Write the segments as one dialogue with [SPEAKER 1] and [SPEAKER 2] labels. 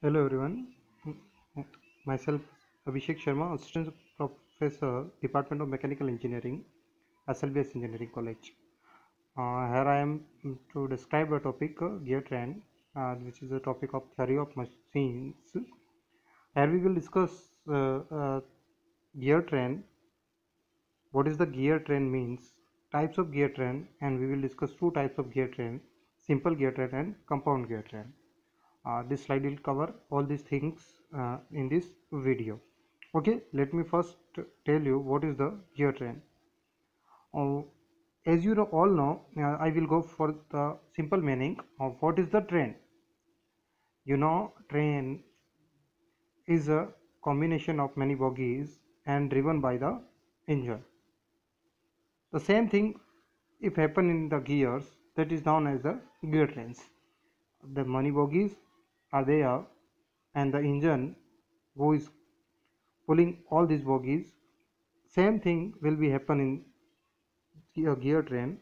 [SPEAKER 1] Hello everyone, myself Abhishek Sharma, Assistant Professor, Department of Mechanical Engineering, SLBS Engineering College. Here I am to describe the topic gear trend, which is a topic of theory of machines. Here we will discuss gear trend, what is the gear trend means, types of gear trend, and we will discuss two types of gear trend, simple gear trend and compound gear trend. This slide will cover all these things in this video. Okay, let me first tell you what is the gear train. As you all know, I will go for the simple meaning of what is the train. You know, train is a combination of many bogies and driven by the engine. The same thing if happen in the gears, that is known as the gear trains. The many bogies are there and the engine who is pulling all these bogies. Same thing will be happen in a gear train.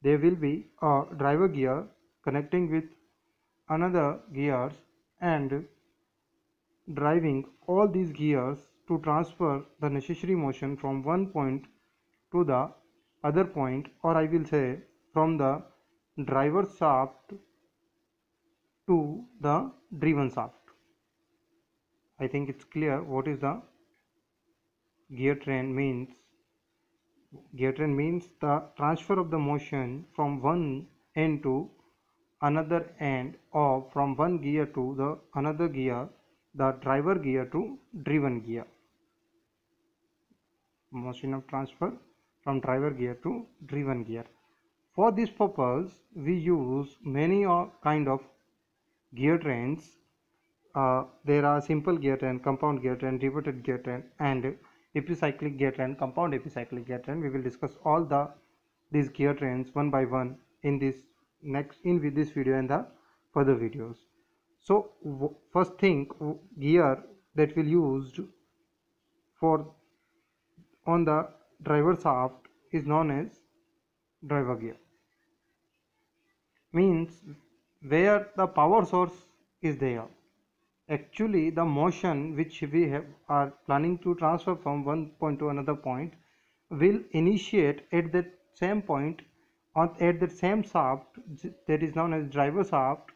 [SPEAKER 1] There will be a driver gear connecting with another gears and driving all these gears to transfer the necessary motion from one point to the other point, or I will say from the driver shaft to the driven shaft. I think it's clear what is the gear train means. Gear train means the transfer of the motion from one end to another end, or from one gear to the another gear, the driver gear to driven gear. Motion of transfer from driver gear to driven gear. For this purpose, we use many kind of gear trains. There are simple gear train, compound gear train, reverted gear train, and epicyclic gear train, compound epicyclic gear train. We will discuss all these gear trains one by one in this with this video and the further videos. So first thing, gear that will used for on the driver shaft is known as driver gear. Means where the power source is there. Actually, the motion which we are planning to transfer from one point to another point will initiate at that same point at that same shaft, that is known as driver shaft,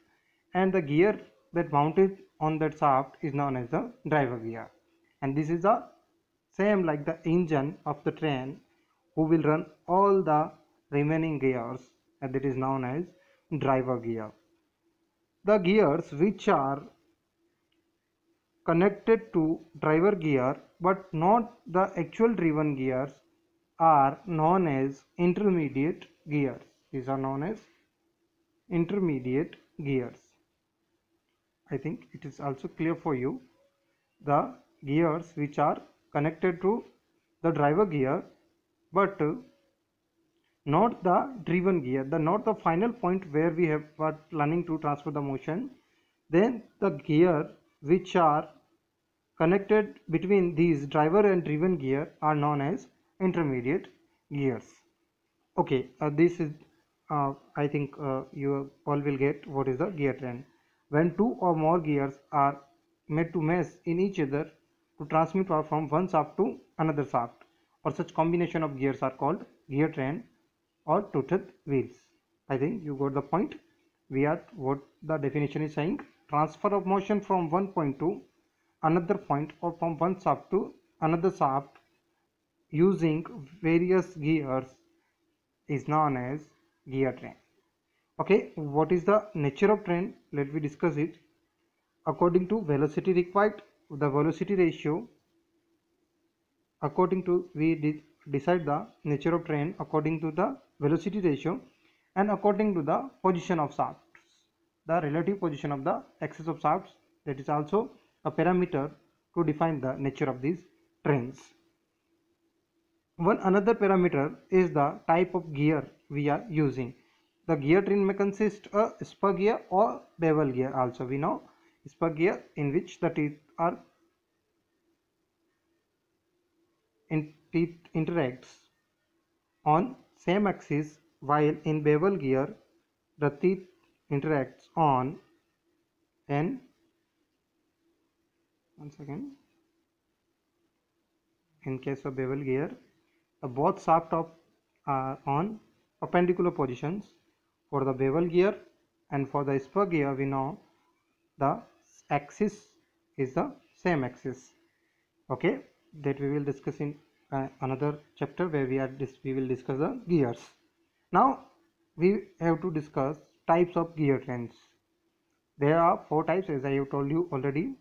[SPEAKER 1] and the gear that mounted on that shaft is known as the driver gear. And this is the same like the engine of the train who will run all the remaining gears, and that is known as driver gear. The gears which are connected to driver gear but not the actual driven gears are known as intermediate gears. These are known as intermediate gears. I think it is also clear for you. The gears which are connected to the driver gear but not the driven gear, not the final point where we are planning to transfer the motion, then the gear which are connected between these driver and driven gear are known as intermediate gears. Okay, this is I think you all will get what is the gear train. When two or more gears are made to mesh in each other to transmit power from one shaft to another shaft, or such combination of gears are called gear train or toothed wheels. I think you got the point. We are what the definition is saying: transfer of motion from one point to another point or from one shaft to another shaft using various gears is known as gear train. Okay, what is the nature of train? Let me discuss it. According to velocity required, the velocity ratio, according to we decide the nature of train according to the velocity ratio and according to the position of shafts, the relative position of the axis of shafts. That is also a parameter to define the nature of these trains. One another parameter is the type of gear we are using. The gear train may consist of spur gear or bevel gear also. We know spur gear in which the teeth interacts on same axis, while in bevel gear the teeth interacts on an once again. In case of bevel gear, both shaft are on perpendicular positions. For the bevel gear and for the spur gear, we know the axis is the same axis. Okay, that we will discuss in another chapter where we will discuss the gears. Now we have to discuss types of gear trains. There are 4 types, as I have told you already.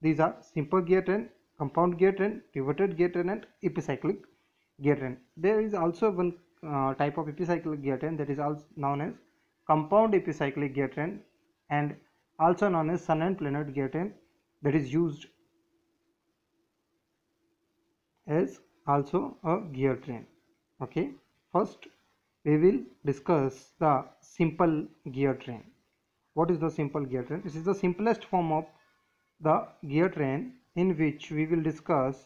[SPEAKER 1] These are simple gear train, compound gear train, pivoted gear train, and epicyclic gear train. There is also one type of epicyclic gear train, that is also known as compound epicyclic gear train, and also known as Sun and Planet gear train, that is used as also a gear train. Okay, first we will discuss the simple gear train. What is the simple gear train? This is the simplest form of the gear train, in which we will discuss.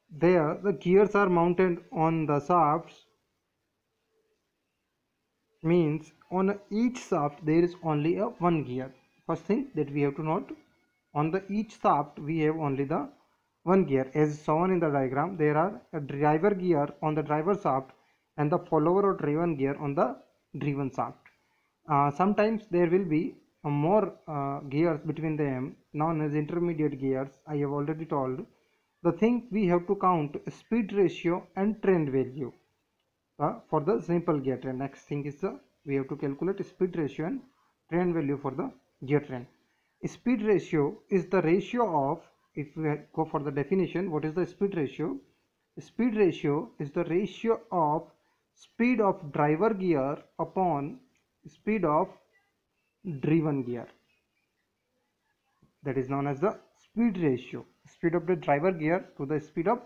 [SPEAKER 1] There the gears are mounted on the shafts, means on each shaft there is only a one gear. First thing that we have to note, on the each shaft we have only the one gear, as shown in the diagram. There are a driver gear on the driver shaft and the follower or driven gear on the driven shaft. Sometimes there will be more gears between them, known as intermediate gears. I have already told. The thing we have to count speed ratio and trend value for the simple gear train. Next thing is we have to calculate speed ratio and trend value for the gear train. Speed ratio is the ratio of, if we go for the definition, what is the speed ratio? Speed ratio is the ratio of speed of driver gear upon speed of driven gear. That is known as the speed ratio. Speed of the driver gear to the speed of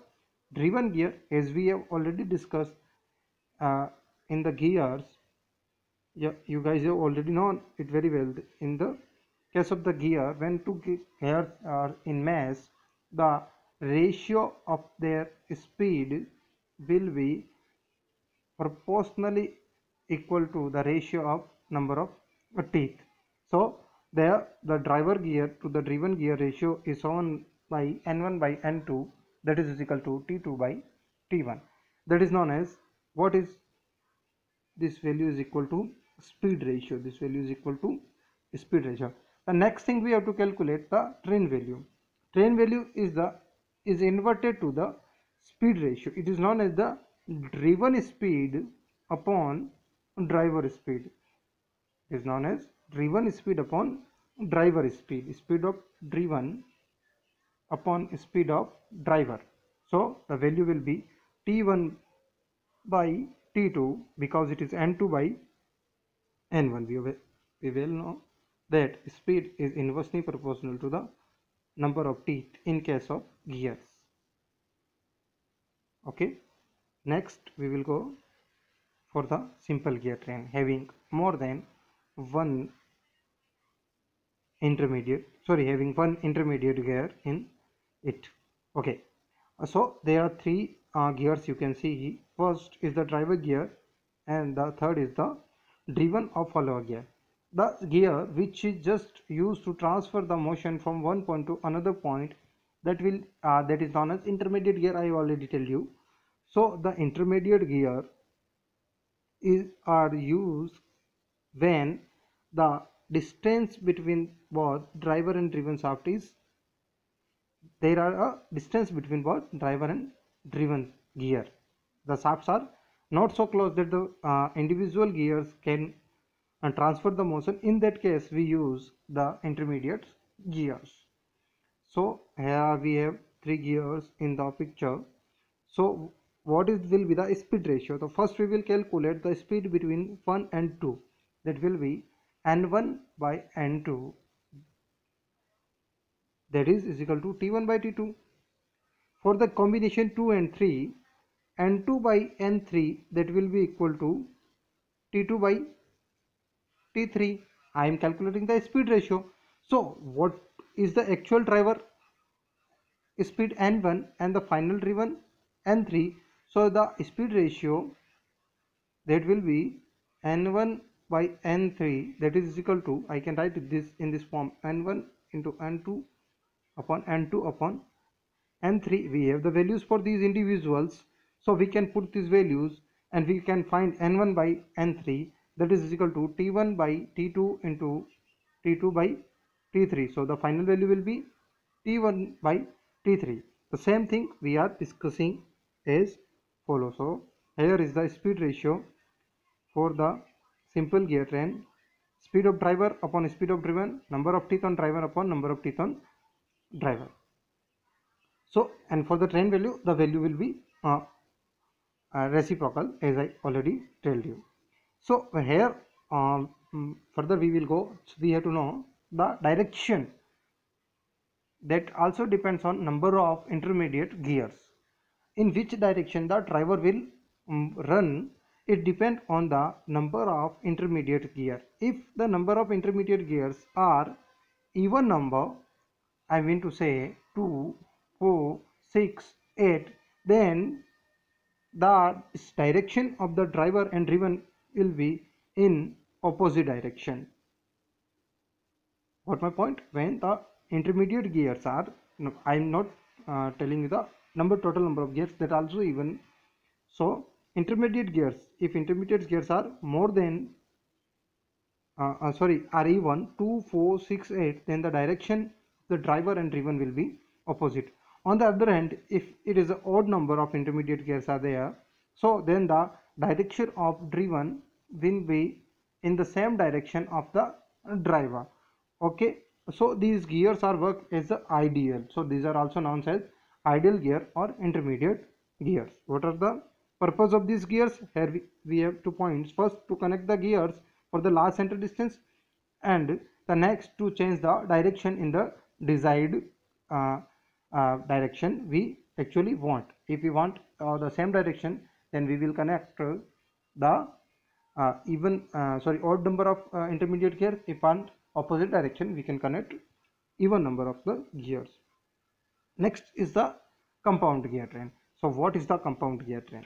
[SPEAKER 1] driven gear, as we have already discussed in the gears. Yeah, you guys have already known it very well. In the case of the gear, when two gears are in mass, the ratio of their speed will be proportionally equal to the ratio of number of teeth. So there the driver gear to the driven gear ratio is shown by N1 by N2, that is equal to T2 by T1. That is known as, what is this value is equal to speed ratio. This value is equal to speed ratio. The next thing we have to calculate the train value. Train value is inverted to the speed ratio. It is known as the driven speed upon driver speed. It is known as driven speed upon driver speed. Speed of driven upon speed of driver. So the value will be T1 by T2, because it is N2 by N1. We will know that speed is inversely proportional to the number of teeth in case of gears. Okay, next we will go for the simple gear train, having more than one intermediate gear in it. Okay, so there are 3 gears you can see. First is the driver gear, and the third is the driven or follower gear. The gear which is just used to transfer the motion from one point to another point, that is known as intermediate gear. I already tell you. So the intermediate gear are used when the distance between both driver and driven shaft is, there are a distance between both driver and driven gear. The shafts are not so close that the individual gears can transfer the motion. In that case we use the intermediate gears. So here we have 3 gears in the picture. So what will be the speed ratio? So first we will calculate the speed between 1 and 2. That will be N1 by N2, that is equal to T1 by T2. For the combination 2 and 3, N2 by N3, that will be equal to T2 by T3. I am calculating the speed ratio. So what is the actual driver speed N1 and the final driven N3? So the speed ratio, that will be N1 by N3, that is equal to, I can write this in this form, N1 into n2 upon n2 upon n3. We have the values for these individuals, so we can put these values and we can find n1 by n3, that is equal to t1 by t2 into t2 by t3. So the final value will be t1 by t3. The same thing we are discussing as follows. So here is the speed ratio for the simple gear train: speed of driver upon speed of driven, number of teeth on driver upon number of teeth on driver. So, and for the train value, the value will be reciprocal, as I already told you. So here further we will go. So we have to know the direction, that also depends on number of intermediate gears. In which direction the driver will run, it depends on the number of intermediate gear. If the number of intermediate gears are even number, I mean to say 2, 4, 6, 8, then the direction of the driver and driven will be in opposite direction. What my point? When the intermediate gears are, no, I am not telling you the total number of gears, that also even. So intermediate gears, if intermediate gears are more than are even 2, 4, 6, 8, then the direction the driver and driven will be opposite. On the other hand, if it is an odd number of intermediate gears are there, so then the direction of driven will be in the same direction of the driver. Okay, so these gears are work as the ideal. So these are also known as ideal gear or intermediate gears. What are the purpose of these gears? Here we have 2 points. First, to connect the gears for the large center distance, and the next to change the direction in the desired direction we actually want. If we want the same direction, then we will connect the odd number of intermediate gears. If want opposite direction, we can connect even number of the gears. Next is the compound gear train. So what is the compound gear train?